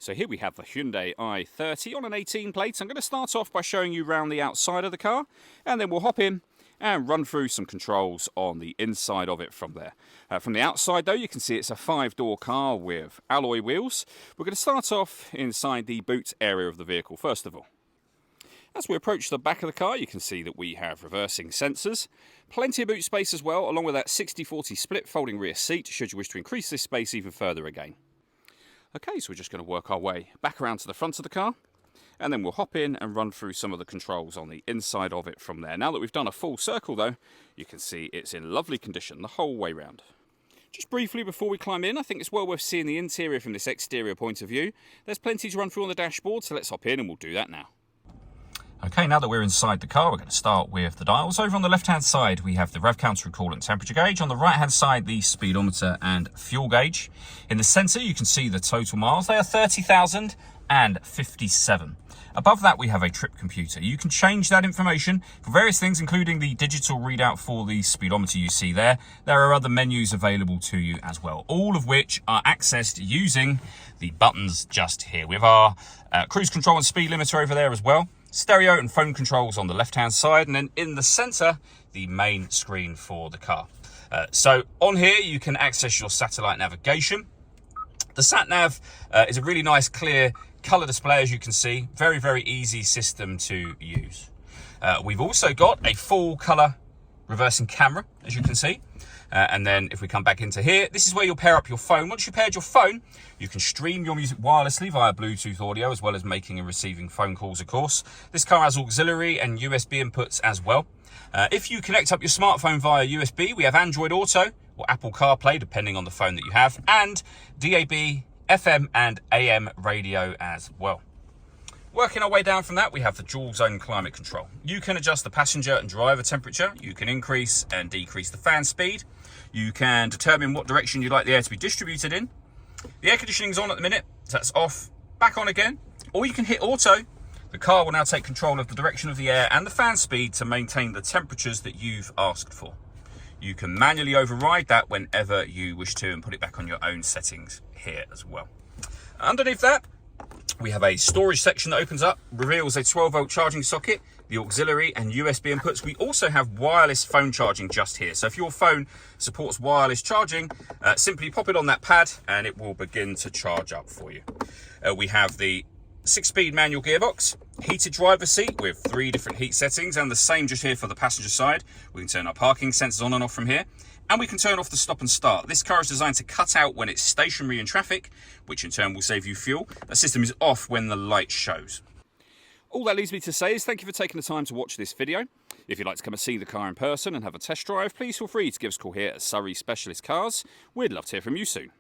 So here we have the Hyundai i30 on an 18 plate. I'm going to start off by showing you around the outside of the car, and then we'll hop in and run through some controls on the inside of it from there. From the outside though, you can see it's a 5-door car with alloy wheels. We're going to start off inside the boot area of the vehicle first of all. As we approach the back of the car, you can see that we have reversing sensors, plenty of boot space as well, along with that 60-40 split folding rear seat should you wish to increase this space even further again. Okay, so we're just going to work our way back around to the front of the car, and then we'll hop in and run through some of the controls on the inside of it from there. Now that we've done a full circle though, you can see it's in lovely condition the whole way round. Just briefly before we climb in, I think it's well worth seeing the interior from this exterior point of view. There's plenty to run through on the dashboard, so let's hop in and we'll do that now. Okay, now that we're inside the car, we're going to start with the dials. Over on the left-hand side, we have the rev counter and coolant temperature gauge. On the right-hand side, the speedometer and fuel gauge. In the centre, you can see the total miles. They are 30,057. Above that, we have a trip computer. You can change that information for various things, including the digital readout for the speedometer you see there. There are other menus available to you as well, all of which are accessed using the buttons just here. We have our cruise control and speed limiter over there as well. Stereo and phone controls on the left-hand side, and then in the centre, the main screen for the car. So on here, you can access your satellite navigation. The sat-nav is a really nice, clear colour display, as you can see. Very, very easy system to use. We've also got a full colour reversing camera, as you can see. And then if we come back into here, this is where you'll pair up your phone. Once you've paired your phone, you can stream your music wirelessly via Bluetooth audio, as well as making and receiving phone calls, of course. This car has auxiliary and USB inputs as well. If you connect up your smartphone via USB, we have Android Auto or Apple CarPlay, depending on the phone that you have, and DAB, FM and AM radio as well. Working our way down from that, we have the dual zone climate control. You can adjust the passenger and driver temperature. You can increase and decrease the fan speed. You can determine what direction you'd like the air to be distributed in. The air conditioning is on at the minute, so that's off, back on again. Or you can hit auto. The car will now take control of the direction of the air and the fan speed to maintain the temperatures that you've asked for. You can manually override that whenever you wish to and put it back on your own settings here as well. Underneath that, we have a storage section that opens up, reveals a 12-volt charging socket, the auxiliary and USB inputs. We also have wireless phone charging just here. So if your phone supports wireless charging, simply pop it on that pad and it will begin to charge up for you. We have the 6-speed manual gearbox, heated driver's seat with 3 different heat settings, and the same just here for the passenger side. We can turn our parking sensors on and off from here. And we can turn off the stop and start. This car is designed to cut out when it's stationary in traffic, which in turn will save you fuel. The system is off when the light shows. All that leaves me to say is thank you for taking the time to watch this video. If you'd like to come and see the car in person and have a test drive, please feel free to give us a call here at Surrey Specialist Cars. We'd love to hear from you soon.